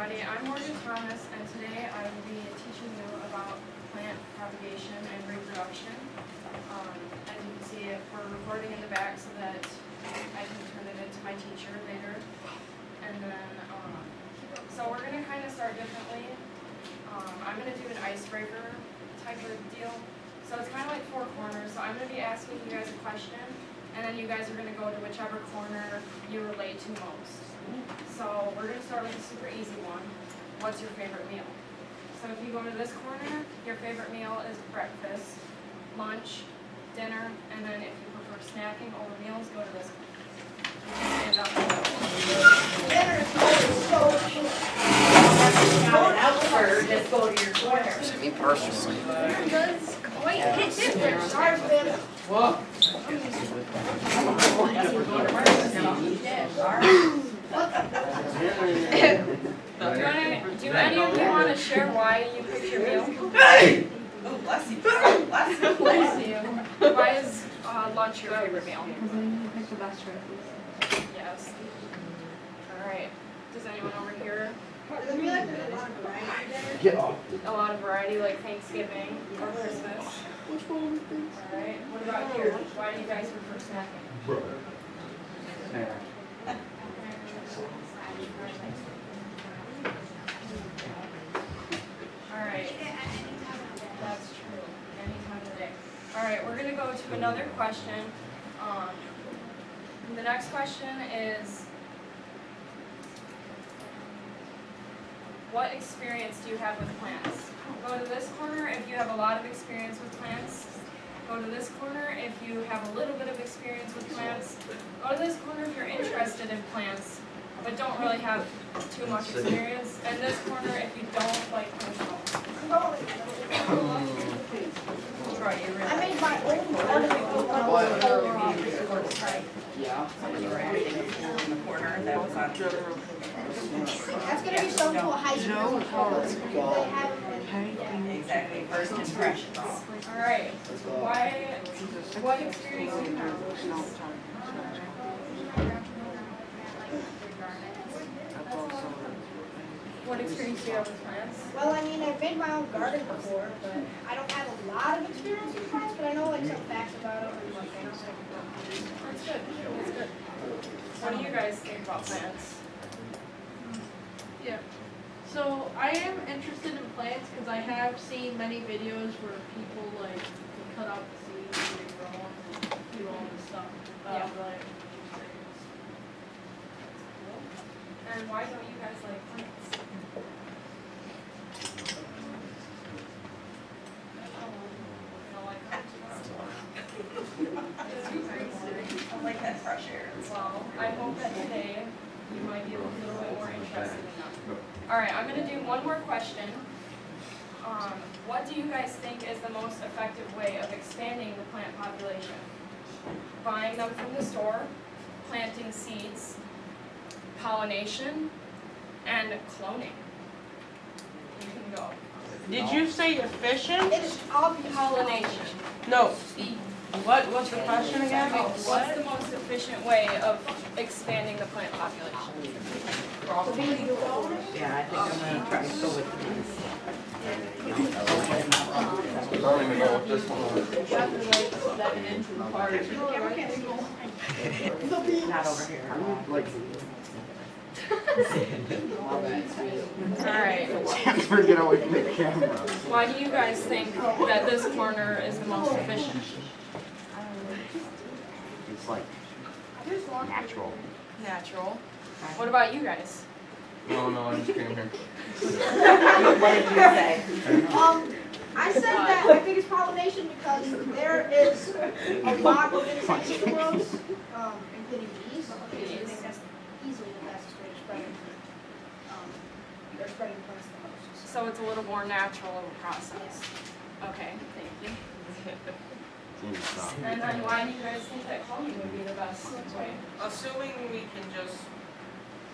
everybody. I'm Morgan Thomas, and today I will be teaching you about plant propagation and reproduction. As you can see, we're recording in the back so that I can turn it into my teacher later. And then, so we're going to kind of start differently. I'm going to do an icebreaker type of deal. So it's kind of like 4 corners. So I'm going to be asking you guys a question, and then you guys are going to go to whichever corner you relate to most. So we're going to start with a super easy one. What's your favorite meal? So if you go to this corner, your favorite meal is breakfast, lunch, dinner, and then if you prefer snacking over meals, go to this corner. Stand up and go. Dinner is always so cheap. Just go to your corner. Me personally. That's quite different. Sorry, babe. Do any of you want to share why you picked your meal? Hey! Oh, bless you. Bless you. Bless you. Why is lunch your favorite meal? Pick the best choices. Yes. All right. Does anyone over here? Does it feel like there's a lot of variety there? Get off. A lot of variety, like Thanksgiving or Christmas. All right. What about here? Why do you guys prefer snacking? All right. That's true. Any time of the day. All right. We're gonna go to another question. The next question is, what experience do you have with plants? Go to this corner if you have a lot of experience with plants. Go to this corner if you have a little bit of experience with plants. Go to this corner if you're interested in plants, but don't really have too much experience. And this corner if you don't like plants at all. Troy, you I really made my own article. Yeah. In the corner, that was on. That's gonna be so cool. High school. They have Exactly, first impressions. all right. What experience do you have? What experience do you have with plants? Well, I mean, I've made my own garden before, but I don't have a lot of experience with plants, but I know like some facts about them and like things. That's good. That's good. What do you guys think about plants? Yeah. So I am interested in plants because I have seen many videos where people like cut out the seeds and they grow them and do all this stuff. Yeah. But I have experience. And why don't you guys like plants? I like that fresh air. Well, I hope that today you might be a little bit more interested in them. All right, I'm going to do one more question. What do you guys think is the most effective way of expanding the plant population? Buying them from the store, planting seeds, pollination, and cloning. You can go. Did you say efficient? It's all Pollination. No. What's the question again? What's the most efficient way of expanding the plant population? Yeah, I think I'm gonna try to go with these. I don't even know what this one is. Not over here. Like, All right. Jasper, get away from the camera. Why do you guys think that this corner is the most efficient? It's like natural. Natural. What about you guys? No, I just came here. What did you say? I said that I think it's pollination because there is a lot of insects in the world, including bees. I think that's easily the fastest way to spread it. They're spreading plants the most. So it's a little more natural of a process. Okay, thank you. And then why do you guys think that cloning would be the best way? Assuming we can just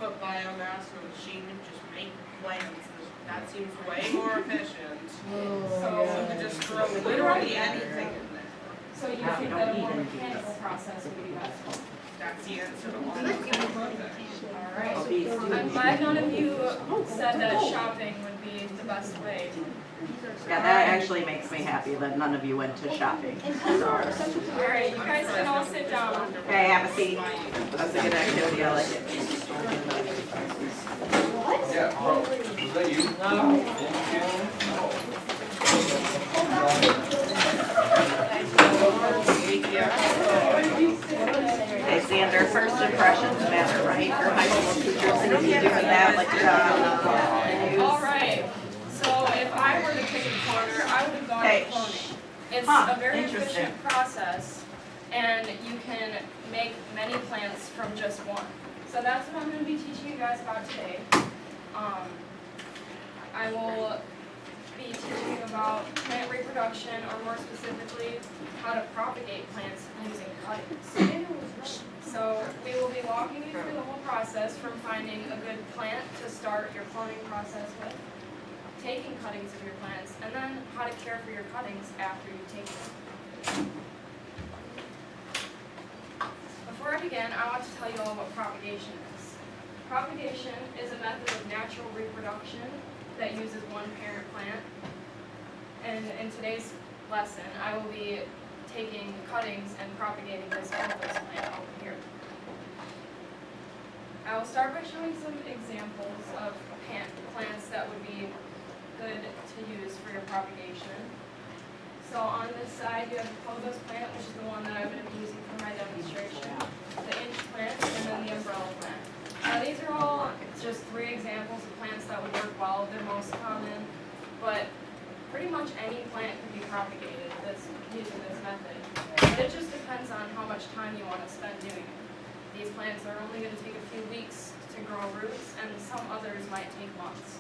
put biomass in a machine and just make plants, that seems way more efficient. So we could just throw literally anything in there. So you think that a more mechanical process would be best? That's the answer to all. All right. I'm glad none of you said that shopping would be the best way. Yeah, that actually makes me happy that none of you went to shopping. Alright, you guys can all sit down. Okay, have a seat. That's a good activity, I like it. Yeah, bro, was that you? Okay, Xander, first impressions matter, right? For high school teachers, and if you doing that, like, Alright, so if I were to pick a corner, I would have gone Okay. with cloning. It's Huh, a very interesting. efficient process, and you can make many plants from just one. So that's what I'm gonna be teaching you guys about today. I will be teaching about plant reproduction, or more specifically, how to propagate plants using cuttings. So we will be walking you through the whole process from finding a good plant to start your cloning process with, taking cuttings of your plants, and then how to care for your cuttings after you take them. Before I begin, I want to tell you all what propagation is. Propagation is a method of natural reproduction that uses one parent plant. And in today's lesson, I will be taking cuttings and propagating this pothos plant over here. I will start by showing some examples of plants that would be good to use for your propagation. So on this side, you have the pothos plant, which is the one that I'm going to be using for my demonstration, the inch plant, and then the umbrella plant. Now these are all just 3 examples of plants that would work well. They're most common, but pretty much any plant can be propagated using this method. But it just depends on how much time you want to spend doing it. These plants are only going to take a few weeks to grow roots, and some others might take months.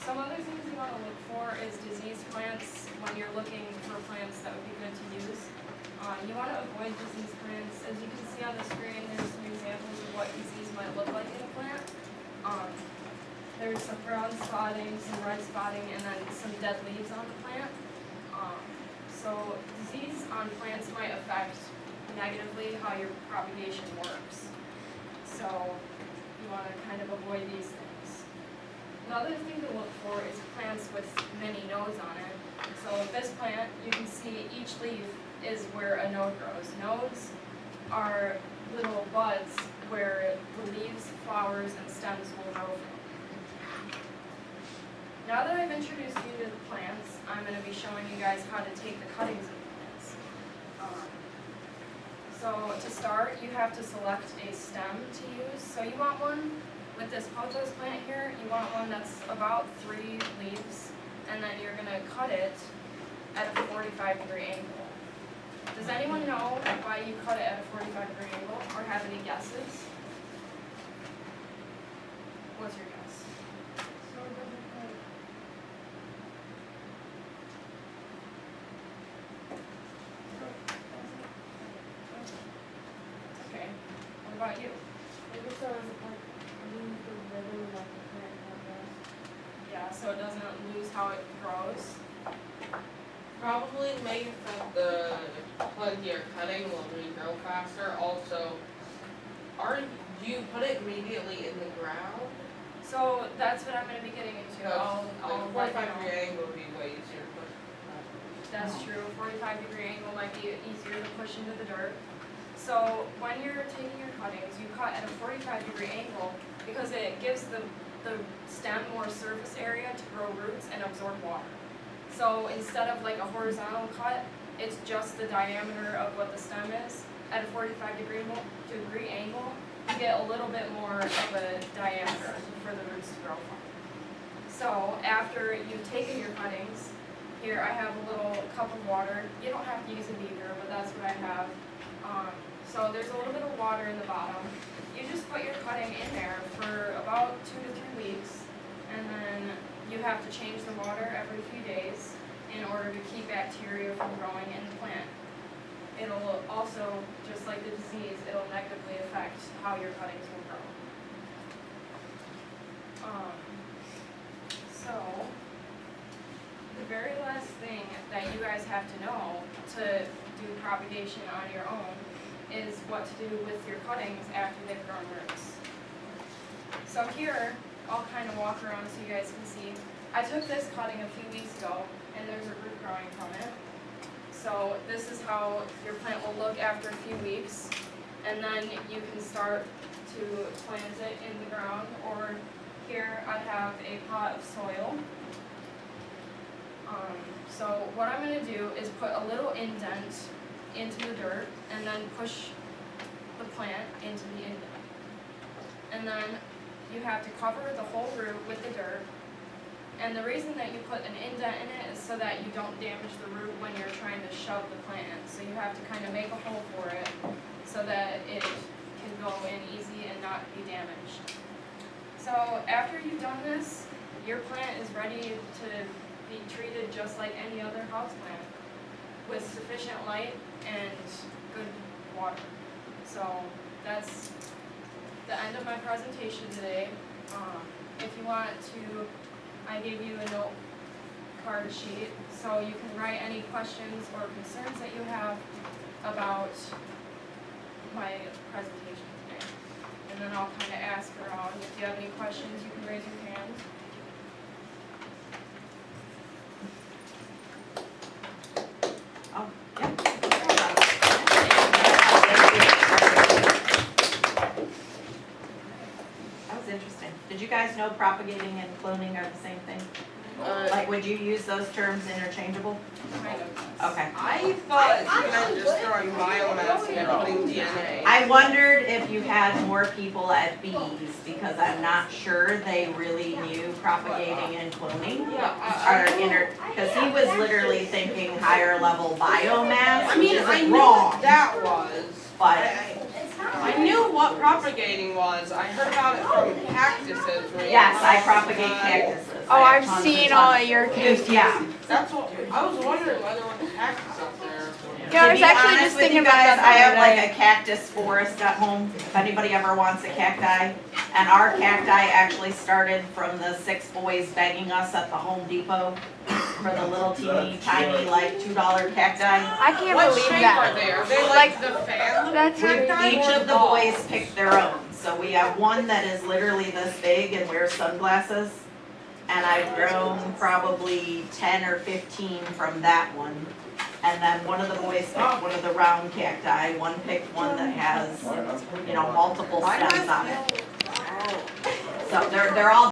Some other things you want to look for is disease plants when you're looking for plants that would be good to use. You want to avoid disease plants. As you can see on the screen, there's some examples of what disease might look like in a plant. There's some brown spotting, some red spotting, and then some dead leaves on the plant. So disease on plants might affect negatively how your propagation works. So you want to kind of avoid these things. Another thing to look for is plants with many nodes on it. So this plant, you can see each leaf is where a node grows. Nodes are little buds where the leaves, flowers, and stems will grow from. Now that I've introduced you to the plants, I'm going to be showing you guys how to take the cuttings of the plants. So to start, you have to select a stem to use. So you want one with this pothos plant here, you want one that's about 3 leaves, and then you're going to cut it at a 45-degree angle. Does anyone know why you cut it at a 45-degree angle, or have any guesses? What's your guess? Okay. What about you? Yeah, so it doesn't lose how it grows. Probably make that the plenty or cutting will regrow faster. Also, do you put it immediately in the ground? So that's what I'm going to be getting into. I'll Like let you know. 45-degree angle would be way easier to push. That's true. 45-degree angle might be easier to push into the dirt. So when you're taking your cuttings, you cut at a 45-degree angle because it gives the stem more surface area to grow roots and absorb water. So instead of like a horizontal cut, it's just the diameter of what the stem is. At a 45-degree angle, you get a little bit more of a diameter for the roots to grow from. So after you've taken your cuttings, here I have a little cup of water. You don't have to use a beaker, but that's what I have. So there's a little bit of water in the bottom. You just put your cutting in there for about 2 to 3 weeks, and then you have to change the water every few days in order to keep bacteria from growing in the plant. It'll also, just like the disease, it'll negatively affect how your cuttings will grow. So, the very last thing that you guys have to know to do propagation on your own is what to do with your cuttings after they've grown roots. So here, I'll kind of walk around so you guys can see. I took this cutting a few weeks ago, and there's a root growing from it. So this is how your plant will look after a few weeks, and then you can start to plant it in the ground, or here I have a pot of soil. So what I'm going to do is put a little indent into the dirt, and then push the plant into the indent. And then you have to cover the whole root with the dirt. And the reason that you put an indent in it is so that you don't damage the root when you're trying to shove the plant in. So you have to kind of make a hole for it so that it can go in easy and not be damaged. So after you've done this, your plant is ready to be treated just like any other houseplant with sufficient light and good water. So that's the end of my presentation today. If you want to, I gave you a note card sheet, so you can write any questions or concerns that you have about my presentation today. And then I'll kind of ask around. If you have any questions, you can raise your hand. Oh, yeah. That was interesting. Did you guys know propagating and cloning are the same thing? Like, would you use those terms interchangeable? Kind of. Okay. I thought you meant just throwing biomass and putting DNA. I wondered if you had more people at bees, because I'm not sure they really knew propagating and cloning. Because he was literally thinking higher level biomass, I which mean, I isn't knew wrong, what that was. but I knew what propagating was. I heard about it from cactuses. where you yes, I plant propagate them. cactuses. Oh, I have I've tons seen and all tons. of your Yeah. That's what, I was wondering why there was a cactus up there. Yeah, I To was be actually honest just with thinking you about guys, that I the have other like a cactus forest at home, if anybody ever wants a cacti. And our cacti actually started from the 6 boys begging us at the Home Depot for the little teeny tiny like $2 cacti. I can't What believe shape that. are they? Are they like the fan? That's cacti Each or of the boys picked their own. So we have one that is literally this big and wears sunglasses. And I've grown probably 10 or 15 from that one. And then one of the boys picked one of the round cacti, one picked one that has, multiple stems on it. So they're all